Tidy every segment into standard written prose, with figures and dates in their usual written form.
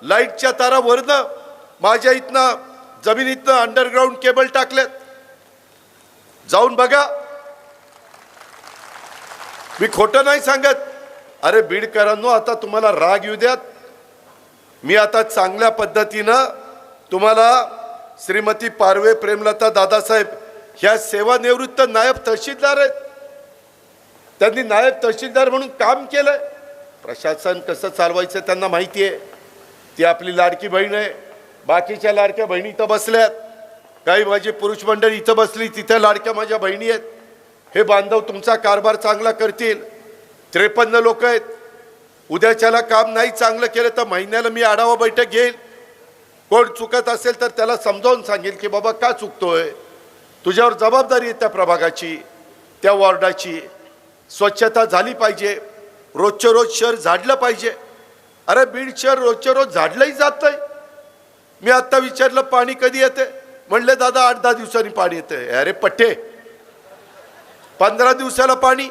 लाईटच्या तारा वरनं माझ्या इथनं जमिनीतनं अंडरग्राउंड केबल टाकल्यात, जाऊन बघा, मी खोटं नाही सांगत. अरे बीडकरांनो, आता तुम्हाला राग येऊ द्यात, मी आता चांगल्या पद्धतीनं तुम्हाला श्रीमती पारवे प्रेमलता दादासाहेब ह्या सेवानिवृत्त नायब तहसीलदार आहेत, त्यांनी नायब तहसीलदार म्हणून काम केलंय. प्रशासन कसं चालवायचं त्यांना माहिती आहे. ती आपली लाडकी बहीण आहे, बाकीच्या लाडक्या बहिणी इथं बसल्यात, काही माझी पुरुष मंडळी इथं बसली, तिथे लाडक्या माझ्या बहिणी आहेत. हे बांधव तुमचा कारभार चांगला करतील. 53 लोक आहेत. उद्याच्याला काम नाही चांगलं केलं तर महिन्याला मी आढावा बैठक घेईल. कोण चुकत असेल तर त्याला समजावून सांगेल की बाबा का चुकतोय, तुझ्यावर जबाबदारी आहे त्या प्रभागाची, त्या वॉर्डाची. स्वच्छता झाली पाहिजे, रोजच्या रोज शहर झाडलं पाहिजे. अरे बीड शहर रोजच्या रोज झाडलंही जात नाही. मी आत्ता विचारलं पाणी कधी येते, म्हणले दादा 8-10 दिवसांनी पाणी येते. अरे पट्टे, 15 दिवसाला पाणी,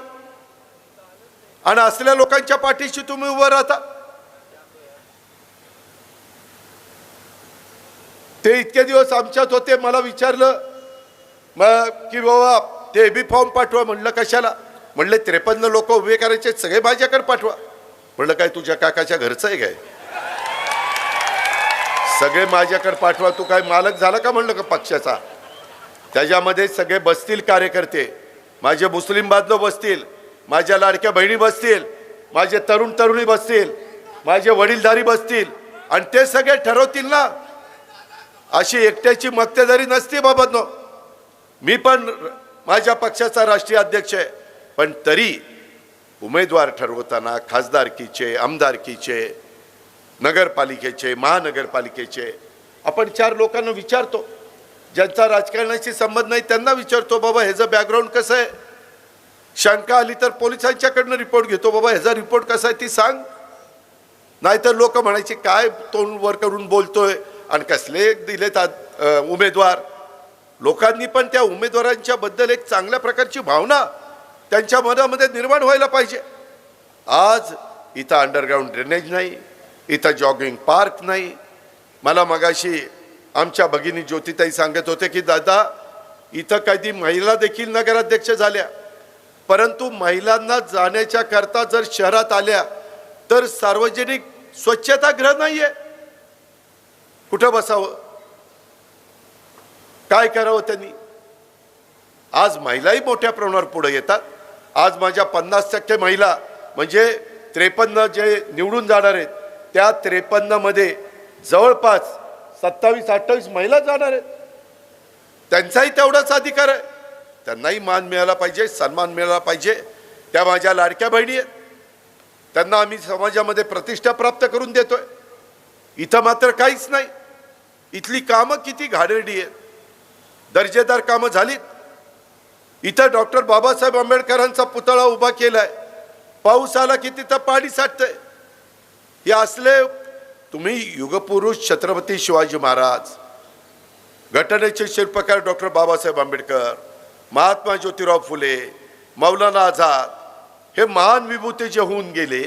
आणि असल्या लोकांच्या पाठीशी तुम्ही उभं राहता. ते इतके दिवस आमच्यात होते, मला विचारलं मग की बाबा ते बी फॉर्म पाठवा. म्हणलं कशाला? म्हणले 53 लोक उभे करायचे, सगळे माझ्याकडे पाठवा. म्हणलं काय तुझ्या काकाच्या घरचं आहे काय? सगळे माझ्याकडे पाठवा, तू काय मालक झाला का? म्हणलं का पक्षाचा? त्याच्यामध्ये सगळे बसतील कार्यकर्ते, माझे मुस्लिम बांधव बसतील, माझ्या लाडक्या बहिणी बसतील, माझे तरुण तरुणी बसतील, माझे वडीलधारी बसतील, आणि ते सगळे ठरवतील ना. अशी एकट्याची मक्तेदारी नसते बाबांनो. मी पण माझ्या पक्षाचा राष्ट्रीय अध्यक्ष आहे, पण तरी उमेदवार ठरवताना खासदारकीचे, आमदारकीचे, नगरपालिकेचे, महानगरपालिकेचे आपण 4 लोकांना विचारतो. ज्यांचा राजकारणाशी संबंध नाही त्यांना विचारतो, बाबा ह्याचं बॅकग्राऊंड कसं आहे. शंका आली तर पोलिसांच्याकडनं रिपोर्ट घेतो, बाबा ह्याचा रिपोर्ट कसा आहे ती सांग. नाहीतर लोक म्हणायचे काय तोंड वर करून बोलतोय आणि कसले दिलेत उमेदवार. लोकांनी पण त्या उमेदवारांच्या बद्दल एक चांगल्या प्रकारची भावना त्यांच्या मनामध्ये निर्माण व्हायला पाहिजे. आज इथं अंडरग्राउंड ड्रेनेज नाही, इथं जॉगिंग पार्क नाही. मला मगाशी आमच्या भगिनी ज्योतिताई सांगत होते की दादा इथं कधी महिला देखील नगराध्यक्ष झाल्या, परंतु महिलांना जाण्याच्या करता जर शहरात आल्या तर सार्वजनिक स्वच्छतागृह नाहीये. कुठं बसावं, काय करावं त्यांनी? आज महिलाही मोठ्या प्रमाणावर पुढे येतात. आज माझ्या 50% महिला म्हणजे 53 जे निवडून जाणार आहेत त्या 53 मध्ये जवळपास 27-28 महिला जाणार आहेत. त्यांचाही तेवढाच अधिकार आहे, त्यांनाही मान मिळाला पाहिजे, सन्मान मिळाला पाहिजे. त्या माझ्या लाडक्या बहिणी आहेत, त्यांना आम्ही समाजामध्ये प्रतिष्ठा प्राप्त करून देतोय. इथं मात्र काहीच नाही. इथली कामं किती घाणेरडी आहेत, दर्जेदार कामं झालीत. इथं डॉक्टर बाबासाहेब आंबेडकरांचा पुतळा उभा केलाय, पाऊस आला की तिथं पाणी साठतंय. हे असले तुम्ही युगपुरुष छत्रपती शिवाजी महाराज, घटनेचे शिल्पकार डॉक्टर बाबासाहेब आंबेडकर, महात्मा ज्योतिराव फुले, मौलाना आझाद, हे महान विभूती जे होऊन गेले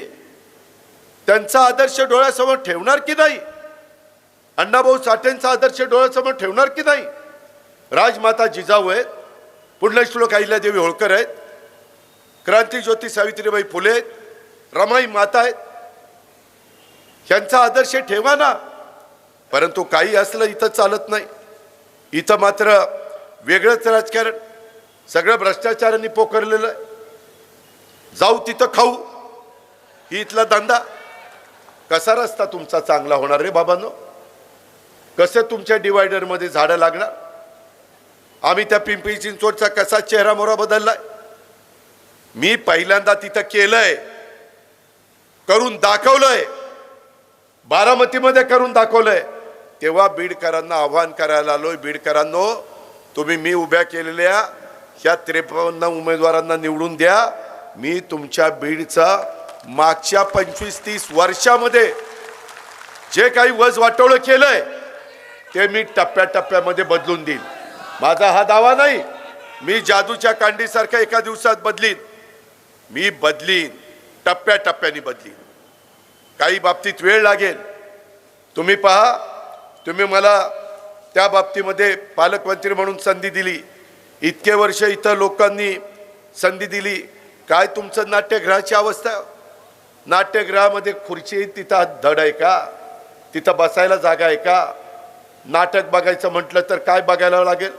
त्यांचा आदर्श डोळ्यासमोर ठेवणार की नाही? अण्णाभाऊ साठेंचा आदर्श डोळ्यासमोर ठेवणार की नाही? राजमाता जिजाऊ आहेत, पुण्यश्लोक अहिल्यादेवी होळकर आहेत, क्रांतीज्योती सावित्रीबाई फुले आहेत, रमाई माता आहेत. यांचा आदर्श ठेवा ना. परंतु काही असलं इथं चालत नाही. इथं मात्र वेगळंच राजकारण, सगळं भ्रष्टाचारांनी पोखरलेलं आहे. जाऊ तिथं खाऊ, ही इथला धंदा. कसा रस्ता तुमचा चांगला होणार रे बाबांनो? कसे तुमच्या डिवायडरमध्ये झाडं लागणार? आम्ही त्या पिंपरी चिंचवडचा कसा चेहरा मोहरा बदललाय. मी पहिल्यांदा तिथं केलंय, करून दाखवलंय, बारामतीमध्ये करून दाखवलंय. तेव्हा बीडकरांना आव्हान करायला आलोय, बीडकरांनो तुम्ही मी उभ्या केलेल्या ह्या 53 उमेदवारांना निवडून द्या. मी तुमच्या बीडचा मागच्या 25-30 वर्षामध्ये जे काही वज वाटोळं केलंय ते मी टप्प्याटप्प्यामध्ये बदलून देईन. माझा हा दावा नाही, मी जादूच्या कांडीसारखं एका दिवसात बदलीन. मी बदलीन, टप्प्याटप्प्याने बदलीन. काही बाबतीत वेळ लागेल, तुम्ही पहा, तुम्ही मला त्या बाबतीमध्ये पालकमंत्री म्हणून संधी दिली, इतके वर्ष इथं लोकांनी संधी दिली, काय तुमचं नाट्यगृहाची अवस्था? नाट्यगृहामध्ये खुर्ची तिथं धड आहे का? तिथं बसायला जागा आहे का? नाटक बघायचं म्हटलं तर काय बघायला लागेल?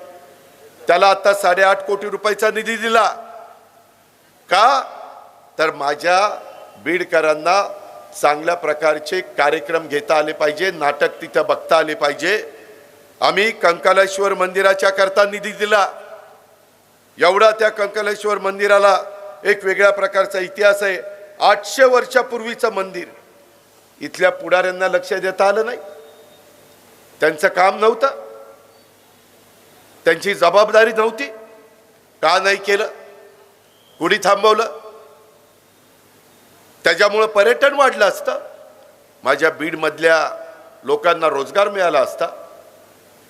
त्याला आता 8.5 कोटी रुपयाचा निधी दिला का? तर माझ्या बीडकरांना चांगल्या प्रकारचे कार्यक्रम घेता आले पाहिजे, नाटक तिथं बघता आले पाहिजे. आम्ही कंकालेश्वर मंदिराच्या करता निधी दिला. एवढा त्या कंकालेश्वर मंदिराला एक वेगळ्या प्रकारचा इतिहास आहे. 800 वर्षापूर्वीचं मंदिर. इथल्या पुढाऱ्यांना लक्ष देता आलं नाही. त्यांचं काम नव्हतं, त्यांची जबाबदारी नव्हती. का नाही केलं? कुणी थांबवलं? त्याच्यामुळे पर्यटन वाढलं असतं, माझ्या बीडमधल्या लोकांना रोजगार मिळाला असता,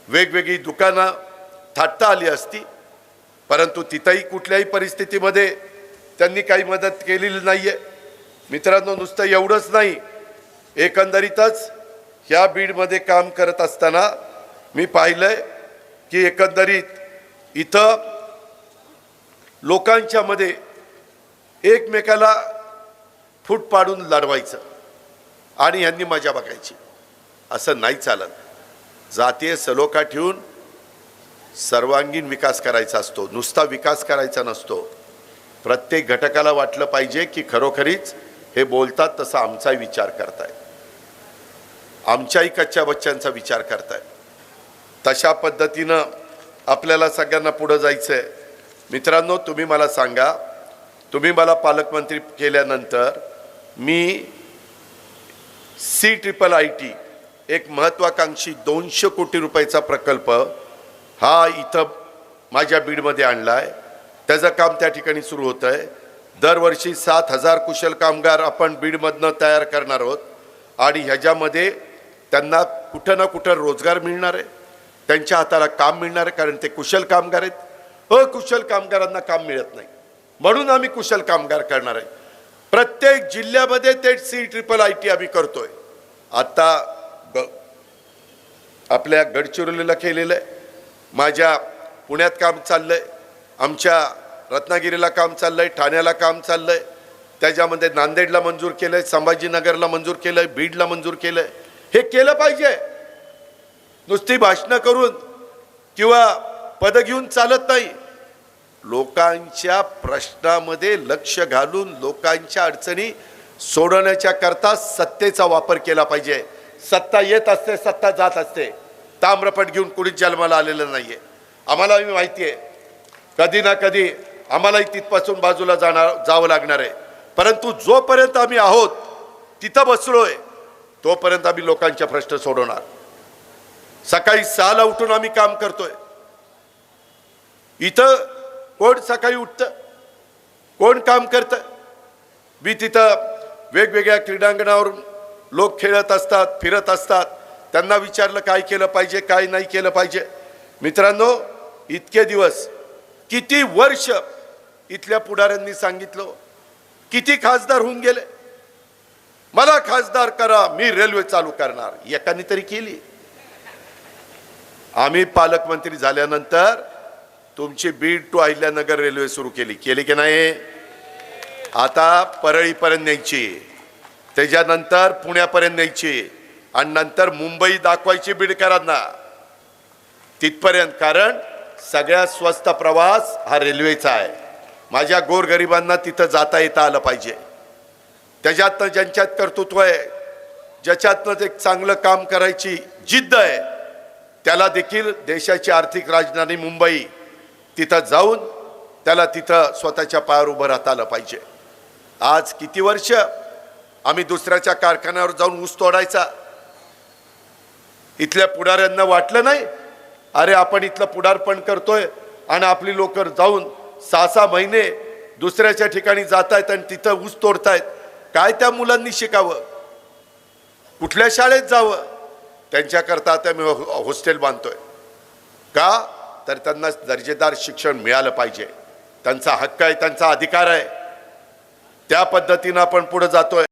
वेगवेगळी दुकानं थाटता आली असती. परंतु तिथंही कुठल्याही परिस्थितीमध्ये त्यांनी काही मदत केलेली नाहीये. मित्रांनो, नुसतं एवढंच नाही, एकंदरीतच ह्या बीडमध्ये काम करत असताना मी पाहिलंय की एकंदरीत इथं लोकांच्या मध्ये एकमेकाला फूट पाडून लढवायचं आणि यांनी मजा बघायची, असं नाही चालत. जातीय सलोखा ठेवून सर्वांगीण विकास करायचा असतो, नुसता विकास करायचा नसतो. प्रत्येक घटकाला वाटलं पाहिजे की खरोखरीच हे बोलतात तसं आमचाही विचार करताय, आमच्याही कच्च्या बच्च्यांचा विचार करताय. तशा पद्धतीनं आपल्याला सगळ्यांना पुढे जायचंय. मित्रांनो, तुम्ही मला सांगा, तुम्ही मला पालकमंत्री केल्यानंतर मी CIIT एक महत्वाकांक्षी 200 कोटी रुपयाचा प्रकल्प हा इथं माझ्या बीडमध्ये आणलाय. त्याचं काम त्या ठिकाणी सुरू होतं आहे. दरवर्षी 7,000 कुशल कामगार आपण बीडमधनं तयार करणार आहोत आणि ह्याच्यामध्ये त्यांना कुठं ना कुठं रोजगार मिळणार आहे, त्यांच्या हाताला काम मिळणार आहे, कारण ते कुशल कामगार आहेत. अकुशल कामगारांना काम मिळत नाही, म्हणून आम्ही कुशल कामगार करणार आहे. प्रत्येक जिल्ह्यामध्ये ते CIIT आम्ही करतोय. आता आपल्या गडचिरोलीला केलेलं आहे, माझ्या पुण्यात काम चाललंय, आमच्या रत्नागिरीला काम चाललंय, ठाण्याला काम चाललंय, त्याच्यामध्ये नांदेडला मंजूर केलंय, संभाजीनगरला मंजूर केलंय, बीडला मंजूर केलंय. हे केलं पाहिजे. नुसती भाषणं करून किंवा पद घेऊन चालत नाही. लोकांच्या प्रश्नामध्ये लक्ष घालून लोकांच्या अडचणी सोडवण्याच्या करता सत्तेचा वापर केला पाहिजे. सत्ता येत असते, सत्ता जात असते. ताम्रपट घेऊन कुणीच जन्माला आलेलं नाहीये. आम्हाला माहिती आहे कधी ना कधी आम्हालाही तिथपासून बाजूला जावं लागणार आहे. परंतु जोपर्यंत आम्ही आहोत तिथं बसलोय तोपर्यंत आम्ही लोकांचे प्रश्न सोडवणार. सकाळी 6ला उठून आम्ही काम करतोय. इथं कोण सकाळी उठतं, कोण काम करतं? मी तिथं वेगवेगळ्या क्रीडांगणावर लोक खेळत असतात, फिरत असतात. त्यांना विचारलं काय केलं पाहिजे, काय नाही केलं पाहिजे. मित्रांनो, इतके दिवस, किती वर्ष इथल्या पुढाऱ्यांनी सांगितलं, किती खासदार होऊन गेले, मला खासदार करा, मी रेल्वे चालू करणार. एकाने तरी केली? आम्ही पालकमंत्री झाल्यानंतर तुमची बीड टू अहिल्यानगर रेल्वे सुरू केली की नाही? आता परळीपर्यंत न्यायची, त्याच्यानंतर पुण्यापर्यंत न्यायची आणि नंतर मुंबई दाखवायची बीडकरांना तिथपर्यंत. कारण सगळ्यात स्वस्त प्रवास हा रेल्वेचा आहे. माझ्या गोरगरिबांना तिथं जाता येता आलं पाहिजे. त्याच्यातनं ज्यांच्यात कर्तृत्व आहे, ज्याच्यातनं एक चांगलं काम करायची जिद्द आहे, त्याला देखील देशाची आर्थिक राजधानी मुंबई तिथं जाऊन त्याला तिथं स्वतःच्या पायावर उभं राहता आलं पाहिजे. आज किती वर्ष आम्ही दुसऱ्याच्या कारखान्यावर जाऊन ऊस तोडायचा. इथल्या पुढाऱ्यांना वाटलं नाही अरे आपण इथलं पुढारपण करतोय आणि आपली लोक जाऊन 6-6 महिने दुसऱ्याच्या ठिकाणी जात आहेत आणि तिथं ऊस तोडतायत. काय त्या मुलांनी शिकावं, कुठल्या शाळेत जावं? त्यांच्याकरता आता मी हॉस्टेल बांधतोय. का तर त्यांना दर्जेदार शिक्षण मिळालं पाहिजे. त्यांचा हक्क आहे, त्यांचा अधिकार आहे. त्या पद्धतीनं आपण पुढे जातोय.